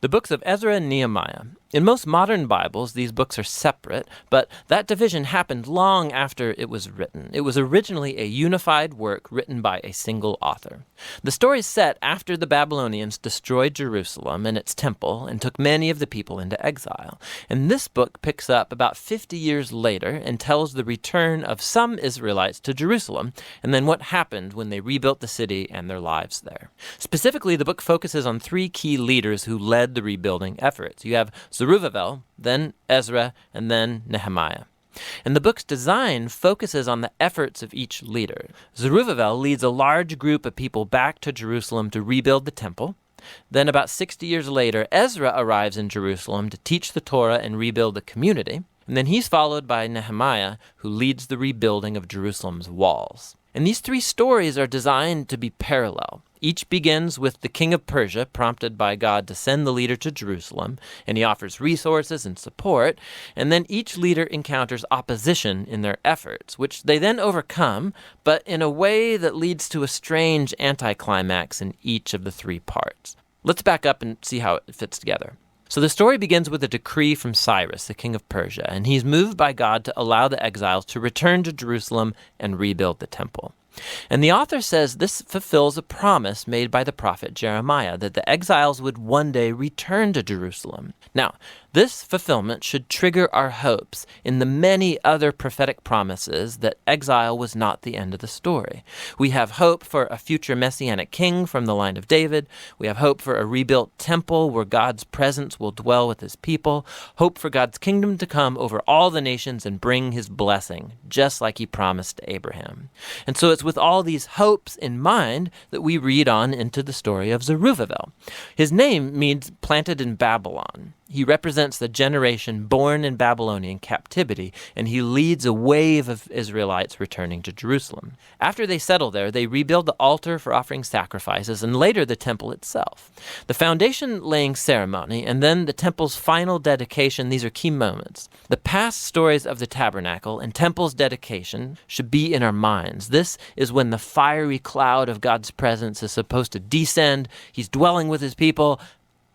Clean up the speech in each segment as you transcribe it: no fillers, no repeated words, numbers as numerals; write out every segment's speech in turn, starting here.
The books of Ezra and Nehemiah. In most modern Bibles, these books are separate, but that division happened long after it was written. It was originally a unified work written by a single author. The story is set after the Babylonians destroyed Jerusalem and its temple and took many of the people into exile. And this book picks up about 50 years later and tells the return of some Israelites to Jerusalem, and then what happened when they rebuilt the city and their lives there. Specifically, the book focuses on three key leaders who led the rebuilding efforts. You have Zerubbabel, then Ezra, and then Nehemiah. And the book's design focuses on the efforts of each leader. Zerubbabel leads a large group of people back to Jerusalem to rebuild the temple. Then about 60 years later, Ezra arrives in Jerusalem to teach the Torah and rebuild the community. And then he's followed by Nehemiah, who leads the rebuilding of Jerusalem's walls. And these three stories are designed to be parallel. Each begins with the king of Persia, prompted by God to send the leader to Jerusalem, and he offers resources and support. And then each leader encounters opposition in their efforts, which they then overcome, but in a way that leads to a strange anticlimax in each of the three parts. Let's back up and see how it fits together. So the story begins with a decree from Cyrus, the king of Persia, and he's moved by God to allow the exiles to return to Jerusalem and rebuild the temple. And the author says this fulfills a promise made by the prophet Jeremiah that the exiles would one day return to Jerusalem. Now, this fulfillment should trigger our hopes in the many other prophetic promises that exile was not the end of the story. We have hope for a future messianic king from the line of David. We have hope for a rebuilt temple where God's presence will dwell with his people. Hope for God's kingdom to come over all the nations and bring his blessing, just like he promised to Abraham. And so it's with all these hopes in mind that we read on into the story of Zerubbabel. His name means planted in Babylon. He represents the generation born in Babylonian captivity, and he leads a wave of Israelites returning to Jerusalem. After they settle there, they rebuild the altar for offering sacrifices, and later the temple itself. The foundation-laying ceremony, and then the temple's final dedication, these are key moments. The past stories of the tabernacle and temple's dedication should be in our minds. This is when the fiery cloud of God's presence is supposed to descend. He's dwelling with his people,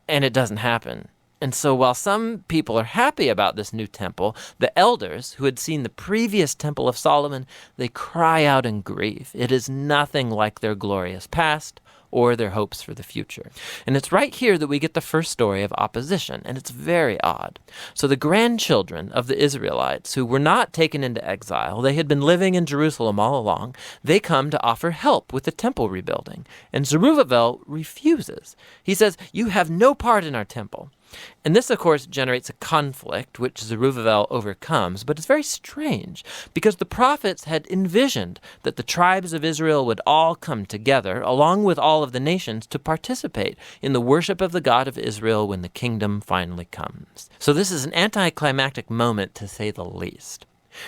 and it doesn't happen. And so while some people are happy about this new temple, the elders who had seen the previous temple of Solomon, they cry out in grief. It is nothing like their glorious past or their hopes for the future. And it's right here that we get the first story of opposition, and it's very odd. So the grandchildren of the Israelites who were not taken into exile, they had been living in Jerusalem all along, they come to offer help with the temple rebuilding. And Zerubbabel refuses. He says, "You have no part in our temple." And this, of course, generates a conflict, which Zerubbabel overcomes, but it's very strange, because the prophets had envisioned that the tribes of Israel would all come together, along with all of the nations, to participate in the worship of the God of Israel when the kingdom finally comes. So this is an anticlimactic moment, to say the least.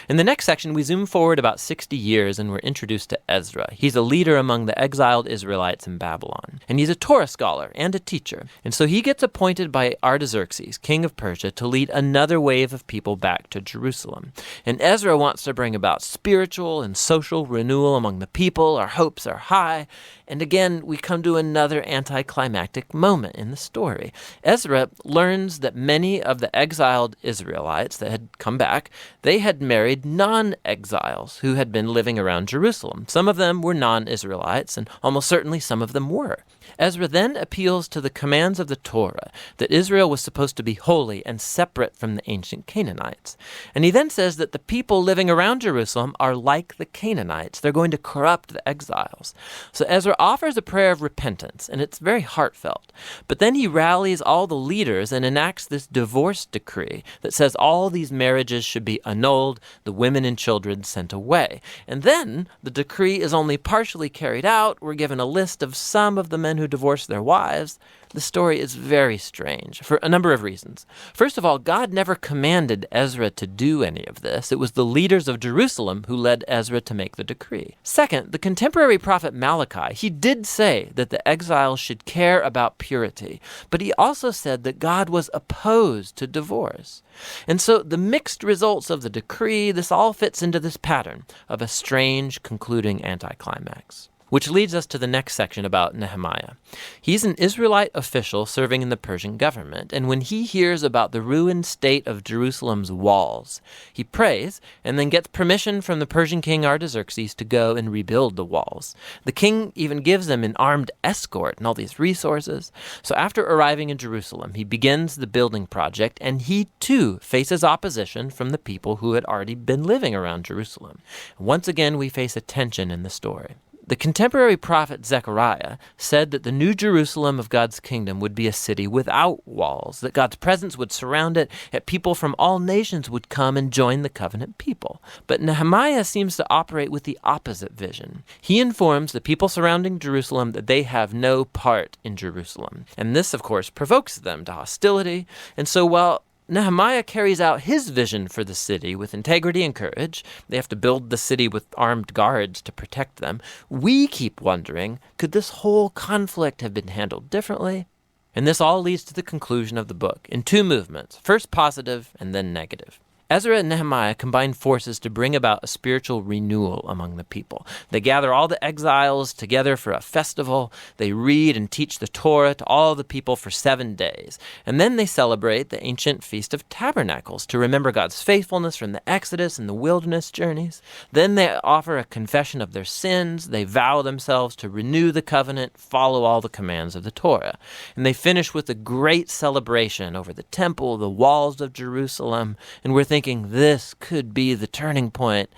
In the next section, we zoom forward about 60 years and we're introduced to Ezra. He's a leader among the exiled Israelites in Babylon. And he's a Torah scholar and a teacher. And so he gets appointed by Artaxerxes, king of Persia, to lead another wave of people back to Jerusalem. And Ezra wants to bring about spiritual and social renewal among the people. Our hopes are high. And again, we come to another anticlimactic moment in the story. Ezra learns that many of the exiled Israelites that had come back, they had married non-exiles who had been living around Jerusalem. Some of them were non-Israelites, and almost certainly some of them were. Ezra then appeals to the commands of the Torah, that Israel was supposed to be holy and separate from the ancient Canaanites. And he then says that the people living around Jerusalem are like the Canaanites. They're going to corrupt the exiles. So Ezra offers a prayer of repentance, and it's very heartfelt. But then he rallies all the leaders and enacts this divorce decree that says all these marriages should be annulled, the women and children sent away. And then the decree is only partially carried out. We're given a list of some of the men who divorced their wives. The story is very strange for a number of reasons. First of all, God never commanded Ezra to do any of this. It was the leaders of Jerusalem who led Ezra to make the decree. Second, the contemporary prophet Malachi, he did say that the exiles should care about purity, but he also said that God was opposed to divorce. And so the mixed results of the decree, this all fits into this pattern of a strange concluding anticlimax. Which leads us to the next section about Nehemiah. He's an Israelite official serving in the Persian government, and when he hears about the ruined state of Jerusalem's walls, he prays and then gets permission from the Persian king Artaxerxes to go and rebuild the walls. The king even gives them an armed escort and all these resources. So after arriving in Jerusalem, he begins the building project, and he too faces opposition from the people who had already been living around Jerusalem. Once again, we face a tension in the story. The contemporary prophet Zechariah said that the new Jerusalem of God's kingdom would be a city without walls, that God's presence would surround it, that people from all nations would come and join the covenant people. But Nehemiah seems to operate with the opposite vision. He informs the people surrounding Jerusalem that they have no part in Jerusalem. And this, of course, provokes them to hostility. And so while Nehemiah carries out his vision for the city with integrity and courage, they have to build the city with armed guards to protect them, we keep wondering, could this whole conflict have been handled differently? And this all leads to the conclusion of the book in two movements, first positive and then negative. Ezra and Nehemiah combine forces to bring about a spiritual renewal among the people. They gather all the exiles together for a festival. They read and teach the Torah to all the people for 7 days. And then they celebrate the ancient Feast of Tabernacles to remember God's faithfulness from the Exodus and the wilderness journeys. Then they offer a confession of their sins. They vow themselves to renew the covenant, follow all the commands of the Torah. And they finish with a great celebration over the temple, the walls of Jerusalem, and we're thinking this could be the turning point,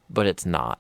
but it's not.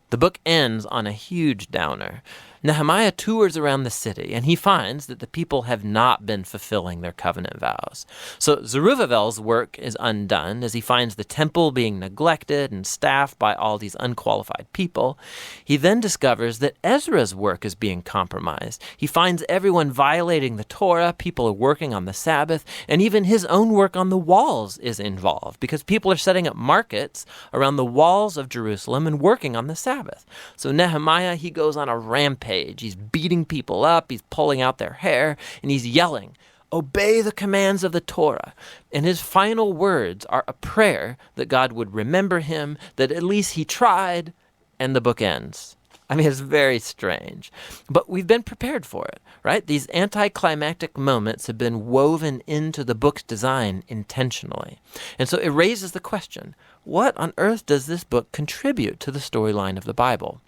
The book ends on a huge downer. Nehemiah tours around the city, and he finds that the people have not been fulfilling their covenant vows. So Zerubbabel's work is undone as he finds the temple being neglected and staffed by all these unqualified people. He then discovers that Ezra's work is being compromised. He finds everyone violating the Torah, people are working on the Sabbath, and even his own work on the walls is involved because people are setting up markets around the walls of Jerusalem and working on the Sabbath. So Nehemiah, he goes on a rampage. He's beating people up, he's pulling out their hair, and he's yelling, "Obey the commands of the Torah." And his final words are a prayer that God would remember him, that at least he tried, and the book ends. I mean, it's very strange. But we've been prepared for it, right? These anticlimactic moments have been woven into the book's design intentionally. And so it raises the question, what on earth does this book contribute to the storyline of the Bible?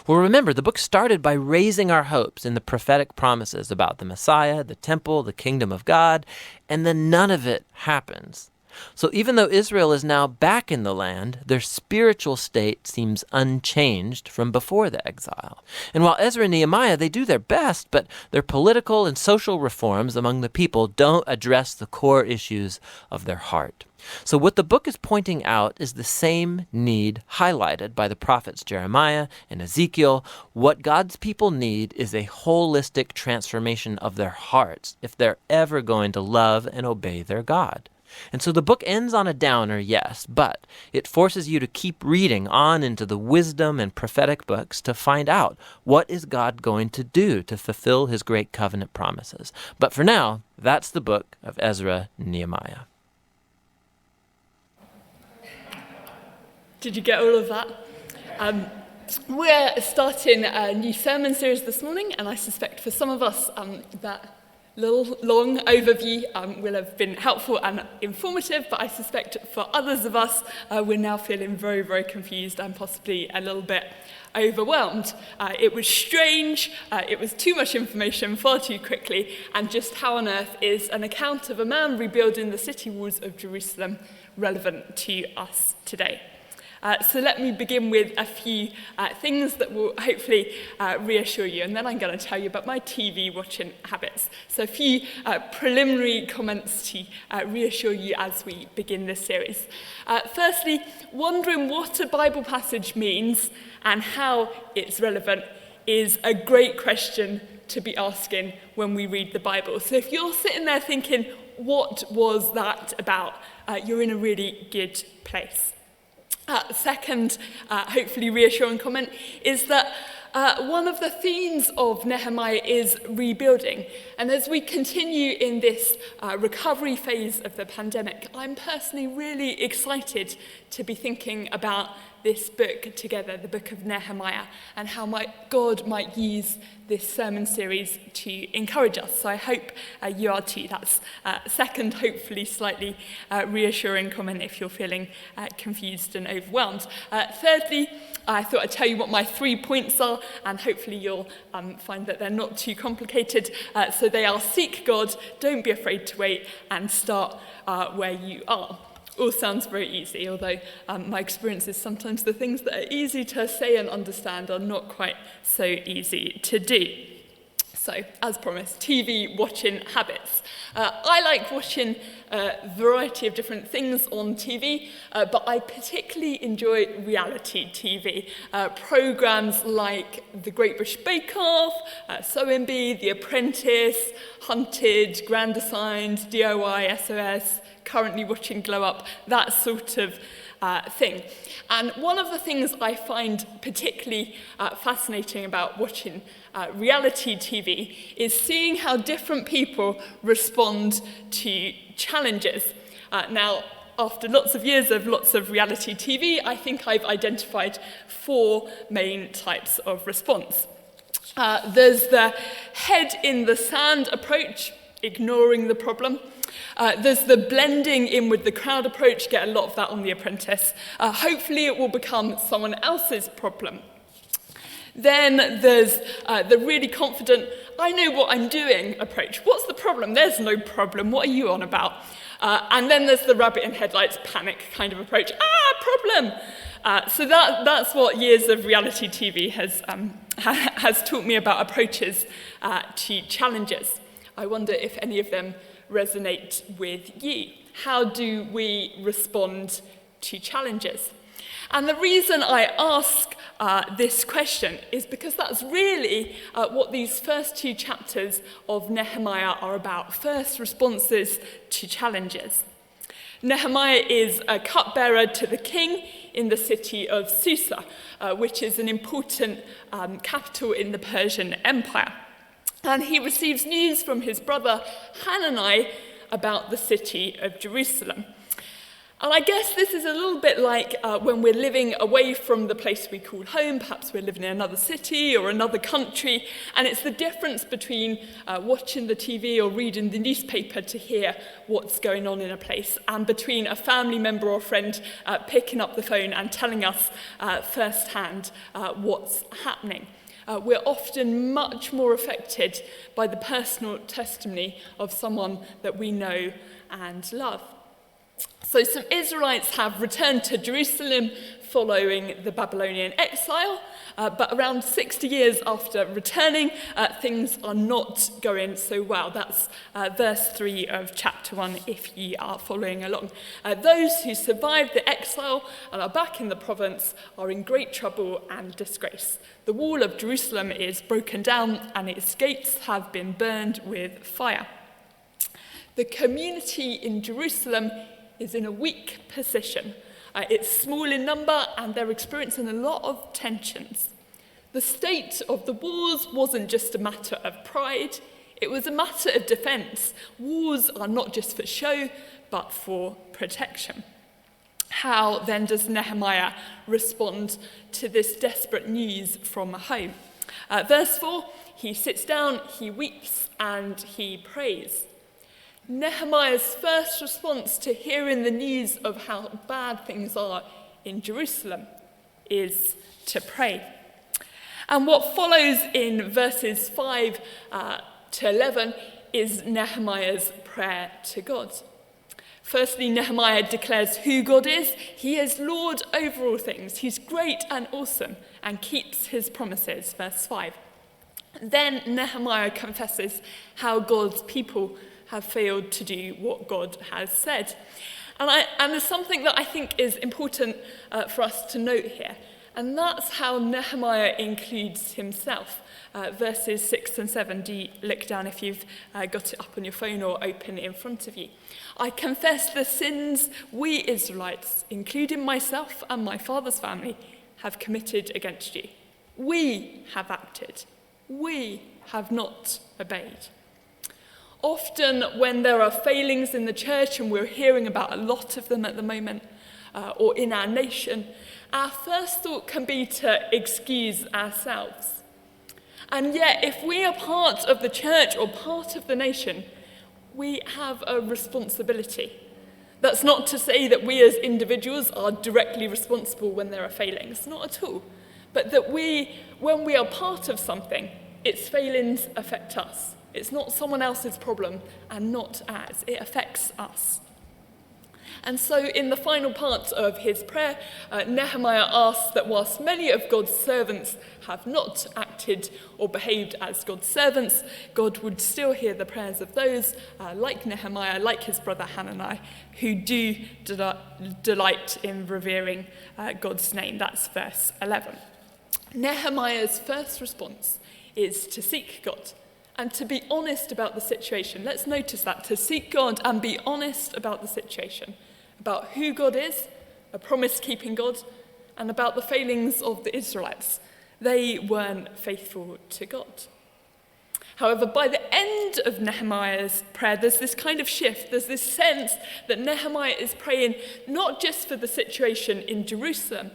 Well, remember, the book started by raising our hopes in the prophetic promises about the Messiah, the temple, the kingdom of God, and then none of it happens. So even though Israel is now back in the land, their spiritual state seems unchanged from before the exile. And while Ezra and Nehemiah, they do their best, but their political and social reforms among the people don't address the core issues of their heart. So what the book is pointing out is the same need highlighted by the prophets Jeremiah and Ezekiel. What God's people need is a holistic transformation of their hearts if they're ever going to love and obey their God. And so the book ends on a downer, yes, but it forces you to keep reading on into the wisdom and prophetic books to find out what is God going to do to fulfill his great covenant promises. But for now, that's the book of Ezra and Nehemiah. Did you get all of that? We're starting a new sermon series this morning, and I suspect for some of us that little long overview will have been helpful and informative, but I suspect for others of us, we're now feeling very, very confused and possibly a little bit overwhelmed. It was strange, it was too much information far too quickly, and just how on earth is an account of a man rebuilding the city walls of Jerusalem relevant to us today? So let me begin with a few things that will hopefully reassure you, and then I'm going to tell you about my TV watching habits. So a few preliminary comments to reassure you as we begin this series. Firstly, wondering what a Bible passage means and how it's relevant is a great question to be asking when we read the Bible. So if you're sitting there thinking, what was that about? You're in a really good place. Second, hopefully reassuring comment, is that one of the themes of Nehemiah is rebuilding. And as we continue in this recovery phase of the pandemic, I'm personally really excited to be thinking about this book together, the book of Nehemiah, and how God might use this sermon series to encourage us. So I hope you are too. That's second, hopefully slightly reassuring comment if you're feeling confused and overwhelmed. Thirdly, I thought I'd tell you what my 3 points are, and hopefully you'll find that they're not too complicated. So they are: seek God, don't be afraid to wait, and start where you are. All sounds very easy, although my experience is sometimes the things that are easy to say and understand are not quite so easy to do. So, as promised, TV watching habits. I like watching a variety of different things on TV, but I particularly enjoy reality TV. Programmes like The Great British Bake Off, Sewing Bee, The Apprentice, Hunted, Grand Assigned, DIY, SOS, currently watching Glow Up, that sort of thing. And one of the things I find particularly fascinating about watching reality TV is seeing how different people respond to challenges. Now, after lots of years of lots of reality TV, I think I've identified 4 main types of response. There's the head in the sand approach, ignoring the problem. There's the blending in with the crowd approach, get a lot of that on The Apprentice. Hopefully it will become someone else's problem. Then there's the really confident, I know what I'm doing approach. What's the problem? There's no problem. What are you on about? And then there's the rabbit in headlights panic kind of approach. Problem! So that's what years of reality TV has taught me about approaches to challenges. I wonder if any of them resonate with you. How do we respond to challenges? And the reason I ask this question is because that's really what these first 2 chapters of Nehemiah are about. First, responses to challenges. Nehemiah is a cupbearer to the king in the city of Susa, which is an important capital in the Persian Empire. And he receives news from his brother Hanani about the city of Jerusalem. And I guess this is a little bit like when we're living away from the place we call home. Perhaps we're living in another city or another country, and it's the difference between watching the TV or reading the newspaper to hear what's going on in a place, and between a family member or friend picking up the phone and telling us firsthand what's happening. We're often much more affected by the personal testimony of someone that we know and love. So some Israelites have returned to Jerusalem following the Babylonian exile, but around 60 years after returning, things are not going so well. That's verse 3 of chapter 1, if ye are following along. Those who survived the exile and are back in the province are in great trouble and disgrace. The wall of Jerusalem is broken down and its gates have been burned with fire. The community in Jerusalem is in a weak position. It's small in number and they're experiencing a lot of tensions. The state of the wars wasn't just a matter of pride, it was a matter of defence. Wars are not just for show, but for protection. How then does Nehemiah respond to this desperate news from home? Verse 4, he sits down, he weeps, and he prays. Nehemiah's first response to hearing the news of how bad things are in Jerusalem is to pray. And what follows in verses 5 to 11 is Nehemiah's prayer to God. Firstly, Nehemiah declares who God is. He is Lord over all things. He's great and awesome and keeps his promises, verse 5. Then Nehemiah confesses how God's people have failed to do what God has said. And there's something that I think is important for us to note here, and that's how Nehemiah includes himself. Verses 6 and 7, do look down if you've got it up on your phone or open in front of you. I confess the sins we Israelites, including myself and my father's family, have committed against you. We have acted. We have not obeyed. Often when there are failings in the church, and we're hearing about a lot of them at the moment, or in our nation, our first thought can be to excuse ourselves. And yet, if we are part of the church or part of the nation, we have a responsibility. That's not to say that we as individuals are directly responsible when there are failings, not at all. But that when we are part of something, its failings affect us. It's not someone else's problem and not ours. It affects us. And so in the final part of his prayer, Nehemiah asks that whilst many of God's servants have not acted or behaved as God's servants, God would still hear the prayers of those like Nehemiah, like his brother Hanani, who do delight in revering God's name. That's verse 11. Nehemiah's first response is to seek God and to be honest about the situation. Let's notice that, to seek God and be honest about the situation, about who God is, a promise-keeping God, and about the failings of the Israelites. They weren't faithful to God. However, by the end of Nehemiah's prayer, there's this kind of shift. There's this sense that Nehemiah is praying not just for the situation in Jerusalem,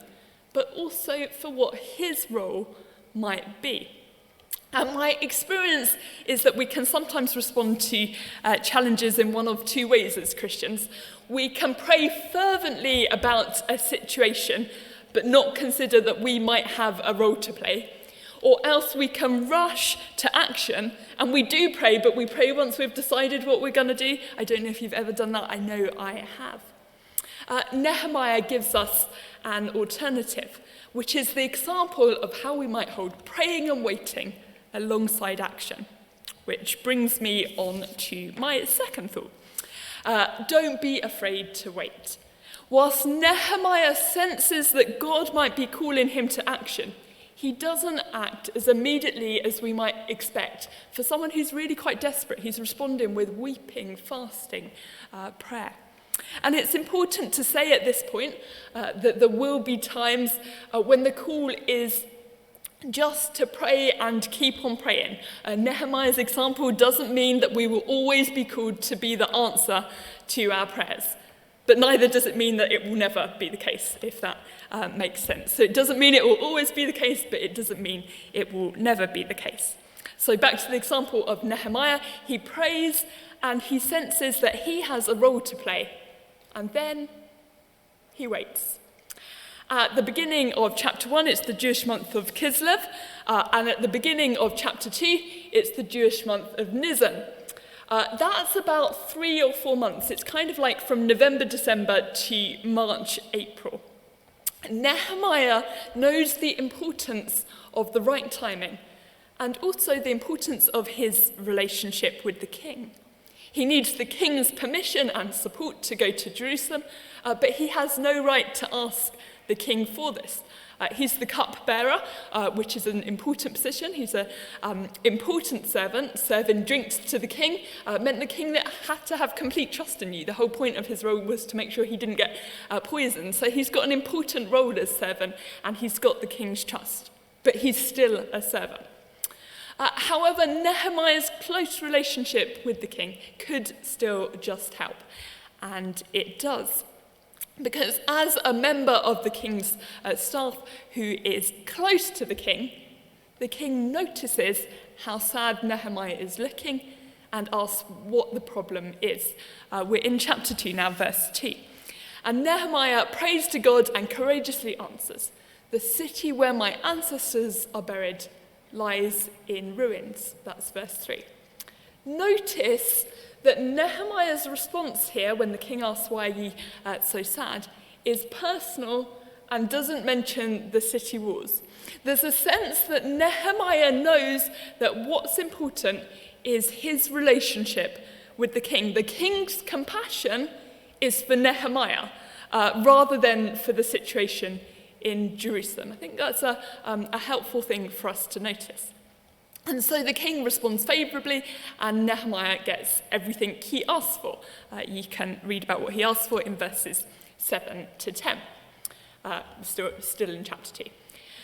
but also for what his role might be. And my experience is that we can sometimes respond to challenges in one of two ways as Christians. We can pray fervently about a situation, but not consider that we might have a role to play. Or else we can rush to action, and we do pray, but we pray once we've decided what we're going to do. I don't know if you've ever done that. I know I have. Nehemiah gives us an alternative, which is the example of how we might hold praying and waiting alongside action, which brings me on to my second thought. Don't be afraid to wait. Whilst Nehemiah senses that God might be calling him to action, he doesn't act as immediately as we might expect. For someone who's really quite desperate, he's responding with weeping, fasting, prayer. And it's important to say at this point that there will be times when the call is just to pray and keep on praying. Nehemiah's example doesn't mean that we will always be called to be the answer to our prayers. But neither does it mean that it will never be the case, if that makes sense. So it doesn't mean it will always be the case, but it doesn't mean it will never be the case. So back to the example of Nehemiah, he prays and he senses that he has a role to play. And then he waits. At the beginning of chapter 1, it's the Jewish month of Kislev, and at the beginning of chapter 2, it's the Jewish month of Nisan. That's about 3 or 4 months. It's kind of like from November, December to March, April. Nehemiah knows the importance of the right timing and also the importance of his relationship with the king. He needs the king's permission and support to go to Jerusalem, but he has no right to ask the king for this. He's the cupbearer, which is an important position. He's an important servant. Serving drinks to the king meant the king that had to have complete trust in you. The whole point of his role was to make sure he didn't get poisoned. So he's got an important role as servant, and he's got the king's trust. But he's still a servant. However, Nehemiah's close relationship with the king could still just help. And it does. Because as a member of the king's staff who is close to the king notices how sad Nehemiah is looking and asks what the problem is. We're in chapter 2 now, verse 2. And Nehemiah prays to God and courageously answers, "The city where my ancestors are buried lies in ruins." That's verse 3. Notice that Nehemiah's response here, when the king asks why are ye so sad, is personal and doesn't mention the city walls. There's a sense that Nehemiah knows that what's important is his relationship with the king. The king's compassion is for Nehemiah rather than for the situation in Jerusalem. I think that's a helpful thing for us to notice. And so the king responds favourably, and Nehemiah gets everything he asks for. You can read about what he asks for in verses 7 to 10, still in chapter 2.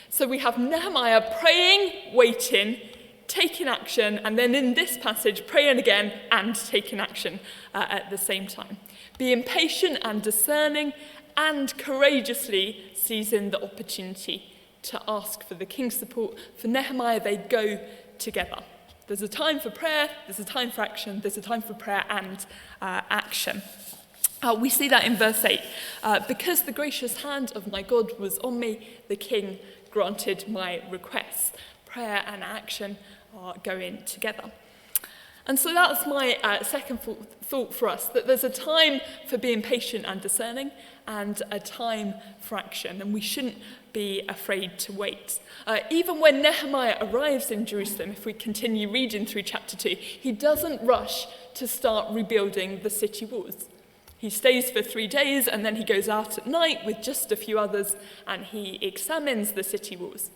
So we have Nehemiah praying, waiting, taking action, and then in this passage, praying again and taking action at the same time. Being patient and discerning and courageously seizing the opportunity to ask for the king's support. For Nehemiah, they go together. There's a time for prayer, there's a time for action, there's a time for prayer and action. We see that in verse 8. Because the gracious hand of my God was on me, the king granted my requests. Prayer and action are going together. And so that's my second thought for us, that there's a time for being patient and discerning and a time for action, and we shouldn't be afraid to wait. Even when Nehemiah arrives in Jerusalem, if we continue reading through chapter 2, he doesn't rush to start rebuilding the city walls. He stays for 3 days and then he goes out at night with just a few others and he examines the city walls.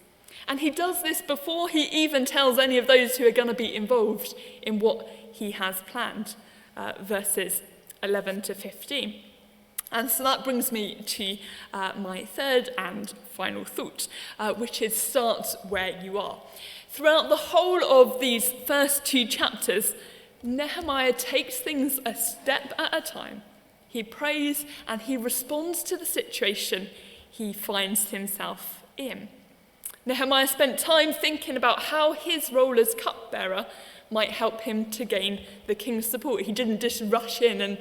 And he does this before he even tells any of those who are going to be involved in what he has planned, verses 11 to 15. And so that brings me to my third and final thought, which is start where you are. Throughout the whole of these first 2 chapters, Nehemiah takes things a step at a time. He prays and he responds to the situation he finds himself in. Nehemiah spent time thinking about how his role as cupbearer might help him to gain the king's support. He didn't just rush in and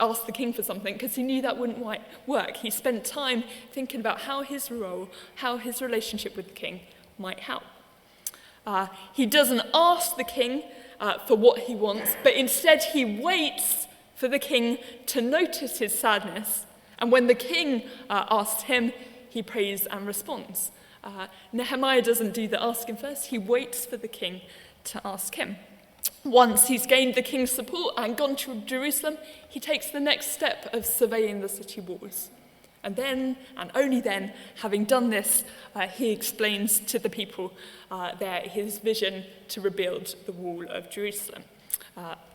ask the king for something because he knew that wouldn't work. He spent time thinking about how his role, how his relationship with the king might help. He doesn't ask the king for what he wants, but instead he waits for the king to notice his sadness. And when the king asks him, he prays and responds. Nehemiah doesn't do the asking first, he waits for the king to ask him. Once he's gained the king's support and gone to Jerusalem, he takes the next step of surveying the city walls. And then, and only then, having done this, he explains to the people his vision to rebuild the wall of Jerusalem.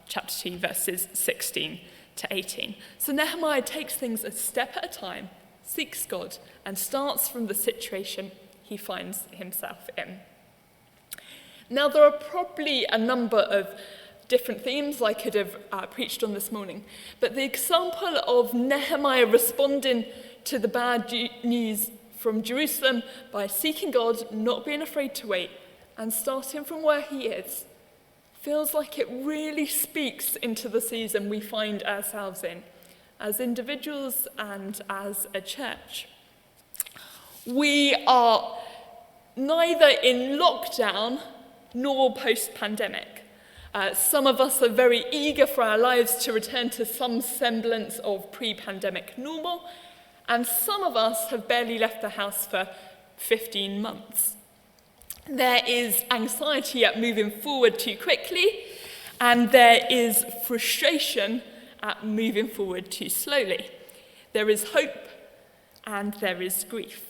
Chapter 2, verses 16 to 18. So Nehemiah takes things a step at a time, seeks God, and starts from the situation he finds himself in. Now, there are probably a number of different themes I could have preached on this morning, but the example of Nehemiah responding to the bad news from Jerusalem by seeking God, not being afraid to wait, and starting from where he is, feels like it really speaks into the season we find ourselves in, as individuals and as a church. We are neither in lockdown nor post-pandemic. Some of us are very eager for our lives to return to some semblance of pre-pandemic normal, and some of us have barely left the house for 15 months. There is anxiety at moving forward too quickly, and there is frustration at moving forward too slowly. There is hope, and there is grief.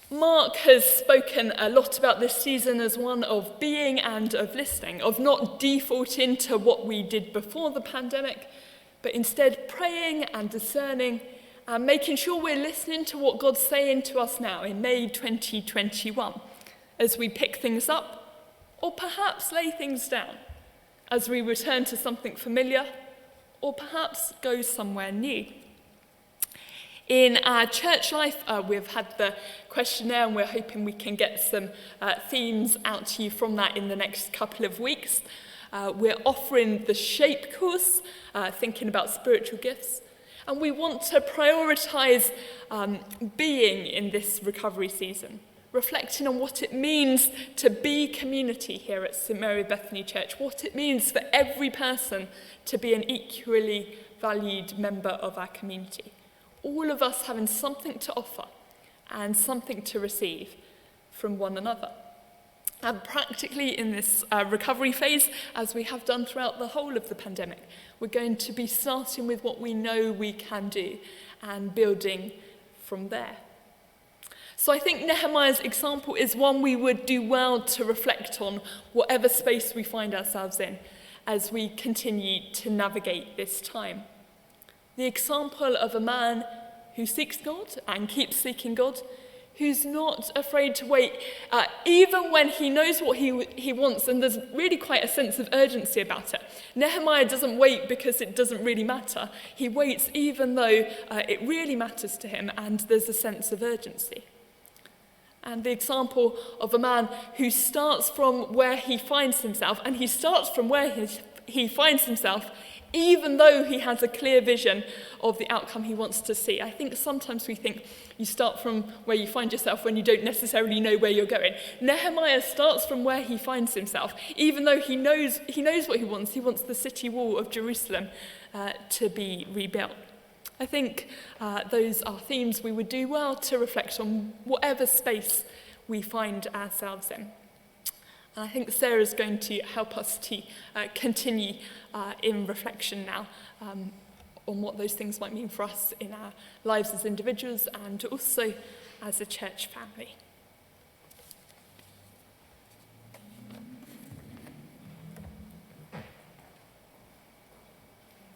Mark has spoken a lot about this season as one of being and of listening, of not defaulting to what we did before the pandemic, but instead praying and discerning and making sure we're listening to what God's saying to us now in May 2021, as we pick things up or perhaps lay things down, as we return to something familiar or perhaps go somewhere new. In our church life, we've had the questionnaire and we're hoping we can get some themes out to you from that in the next couple of weeks. We're offering the SHAPE course, thinking about spiritual gifts, and we want to prioritise being in this recovery season, reflecting on what it means to be community here at St Mary Bethany Church, what it means for every person to be an equally valued member of our community. All of us having something to offer and something to receive from one another. And practically in this recovery phase, as we have done throughout the whole of the pandemic, we're going to be starting with what we know we can do and building from there. So I think Nehemiah's example is one we would do well to reflect on, whatever space we find ourselves in, as we continue to navigate this time. The example of a man who seeks God and keeps seeking God, who's not afraid to wait, even when he knows what he wants, and there's really quite a sense of urgency about it. Nehemiah doesn't wait because it doesn't really matter. He waits even though it really matters to him, and there's a sense of urgency. And the example of a man who starts from where he finds himself, and he starts from where he finds himself even though he has a clear vision of the outcome he wants to see. I think sometimes we think you start from where you find yourself when you don't necessarily know where you're going. Nehemiah starts from where he finds himself, even though he knows what he wants. He wants the city wall of Jerusalem to be rebuilt. I think those are themes we would do well to reflect on whatever space we find ourselves in. And I think Sarah's going to help us to continue in reflection now on what those things might mean for us in our lives as individuals and also as a church family.